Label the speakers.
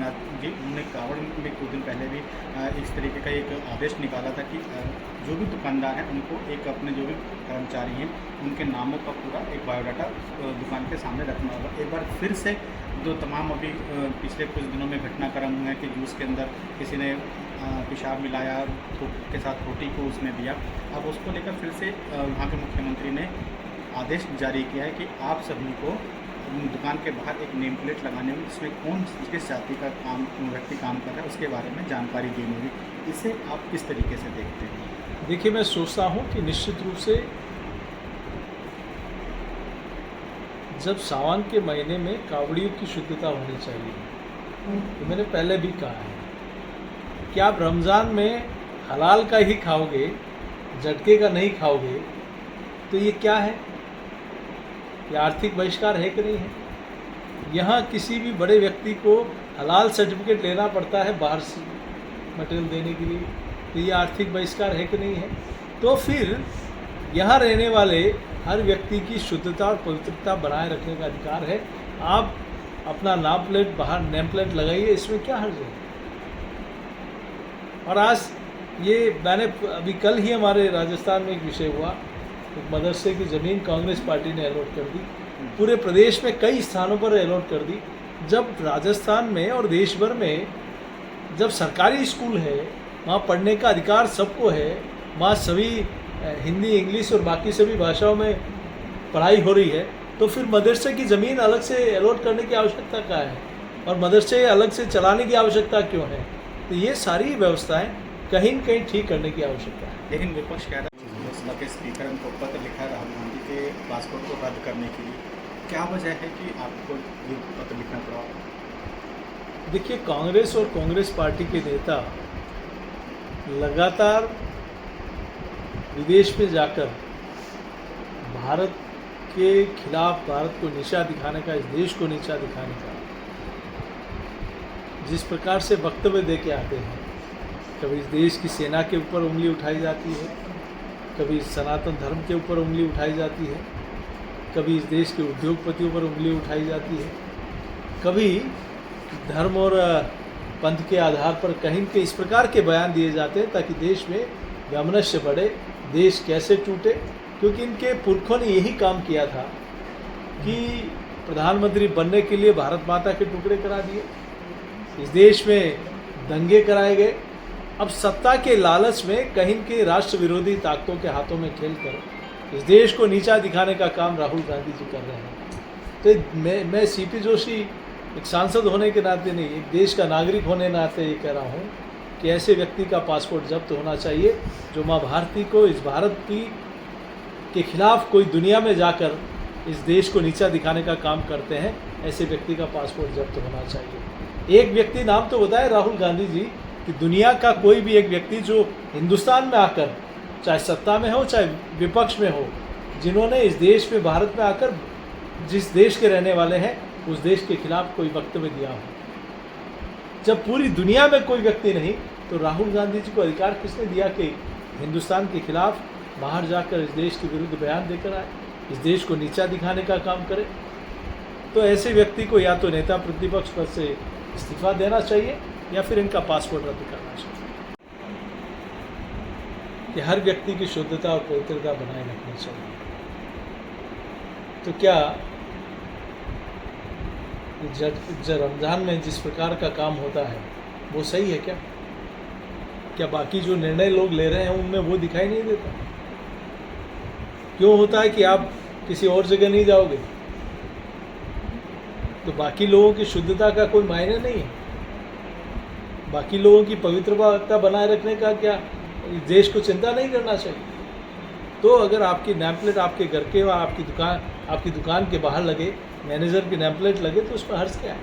Speaker 1: आदित्यनाथ जी, उन्होंने कांवड़ में कुछ दिन पहले भी इस तरीके का एक आदेश निकाला था कि जो भी दुकानदार हैं उनको एक अपने जो भी कर्मचारी हैं उनके नामों का पूरा एक बायोडाटा दुकान के सामने रखना होगा। एक बार फिर से जो तमाम अभी पिछले कुछ दिनों में घटनाक्रम हुए हैं कि जूस के अंदर किसी ने पेशाब मिलाया, के साथ रोटी को उसने दिया, अब उसको लेकर फिर से वहाँ के मुख्यमंत्री ने आदेश जारी किया है कि आप सभी को दुकान के बाहर एक नेम प्लेट लगाने होगी जिसमें कौन किस जाति का व्यक्ति काम कर रहा है उसके बारे में जानकारी देनी होगी। इसे आप किस तरीके से देखते हैं?
Speaker 2: देखिए, मैं सोचता हूँ कि निश्चित रूप से जब सावन के महीने में कावड़ियों की शुद्धता होनी चाहिए, तो मैंने पहले भी कहा है कि आप रमज़ान में हलाल का ही खाओगे, झटके का नहीं खाओगे, तो ये क्या है? ये आर्थिक बहिष्कार है कि नहीं है? यहाँ किसी भी बड़े व्यक्ति को हलाल सर्टिफिकेट लेना पड़ता है बाहर से मटेरियल देने के लिए, तो ये आर्थिक बहिष्कार है कि नहीं है? तो फिर यहाँ रहने वाले हर व्यक्ति की शुद्धता और पवित्रता बनाए रखने का अधिकार है। आप अपना नाम प्लेट बाहर नेम प्लेट लगाइए, इसमें क्या हर्ज है? और आज ये मैंने अभी कल ही हमारे राजस्थान में एक विषय हुआ, एक मदरसे की ज़मीन कांग्रेस पार्टी ने अलॉट कर दी, पूरे प्रदेश में कई स्थानों पर अलॉट कर दी। जब राजस्थान में और देश भर में जब सरकारी स्कूल है, वहाँ पढ़ने का अधिकार सबको है, वहाँ सभी हिंदी, इंग्लिश और बाकी सभी भाषाओं में पढ़ाई हो रही है, तो फिर मदरसे की ज़मीन अलग से अलॉट करने की आवश्यकता क्या है? और मदरसे अलग से चलाने की आवश्यकता क्यों है? तो ये सारी व्यवस्थाएँ कहीं न कहीं ठीक करने की आवश्यकता है।
Speaker 1: लेकिन विपक्ष कह रहा है लोकसभा के स्पीकर को पत्र लिखा है राहुल गांधी के पासपोर्ट को रद्द करने के लिए, क्या वजह है कि आपको ये पत्र लिखना पड़ा?
Speaker 2: देखिए, कांग्रेस और कांग्रेस पार्टी के नेता लगातार विदेश में जाकर भारत के खिलाफ, भारत को नीचा दिखाने का, इस देश को नीचा दिखाने का जिस प्रकार से वक्तव्य दे के आते हैं, कभी इस देश की सेना के ऊपर उंगली उठाई जाती है, कभी सनातन धर्म के ऊपर उंगली उठाई जाती है, कभी इस देश के उद्योगपतियों पर उंगली उठाई जाती है, कभी धर्म और पंथ के आधार पर कहीं के इस प्रकार के बयान दिए जाते हैं ताकि देश में वैमनस्य बढ़े, देश कैसे टूटे। क्योंकि इनके पुरखों ने यही काम किया था कि प्रधानमंत्री बनने के लिए भारत माता के टुकड़े करा दिए, इस देश में दंगे कराए गए। अब सत्ता के लालच में कहीं के राष्ट्र विरोधी ताकतों के हाथों में खेलकर इस देश को नीचा दिखाने का काम राहुल गांधी जी कर रहे हैं। तो मैं सीपी जोशी एक सांसद होने के नाते नहीं, एक देश का नागरिक होने के नाते ये कह रहा हूँ कि ऐसे व्यक्ति का पासपोर्ट जब्त होना चाहिए जो माँ भारती को, इस भारत की के खिलाफ कोई दुनिया में जाकर इस देश को नीचा दिखाने का काम करते हैं, ऐसे व्यक्ति का पासपोर्ट जब्त होना चाहिए। एक व्यक्ति नाम तो बताए राहुल गांधी जी कि दुनिया का कोई भी एक व्यक्ति जो हिंदुस्तान में आकर, चाहे सत्ता में हो चाहे विपक्ष में हो, जिन्होंने इस देश में, भारत में आकर जिस देश के रहने वाले हैं उस देश के खिलाफ कोई वक्तव्य दिया हो। जब पूरी दुनिया में कोई व्यक्ति नहीं, तो राहुल गांधी जी को अधिकार किसने दिया कि हिंदुस्तान के खिलाफ बाहर जाकर इस देश के विरुद्ध बयान देकर आए, इस देश को नीचा दिखाने का काम करे? तो ऐसे व्यक्ति को या तो नेता प्रतिपक्ष पद से इस्तीफा देना चाहिए या फिर इनका पासपोर्ट रद्द करना चाहिए। कि हर व्यक्ति की शुद्धता और पवित्रता बनाए रखनी चाहिए। तो क्या रमज़ान में जिस प्रकार का काम होता है वो सही है क्या? क्या बाकी जो निर्णय लोग ले रहे हैं उनमें वो दिखाई नहीं देता? क्यों होता है कि आप किसी और जगह नहीं जाओगे? तो बाकी लोगों की शुद्धता का कोई मायने नहीं है, बाकी लोगों की पवित्रता बनाए रखने का क्या देश को चिंता नहीं करना चाहिए? तो अगर आपकी नेम प्लेट आपके घर के व आपकी दुकान के बाहर लगे, मैनेजर की नेम प्लेट लगे, तो उसमें हर्ज क्या है?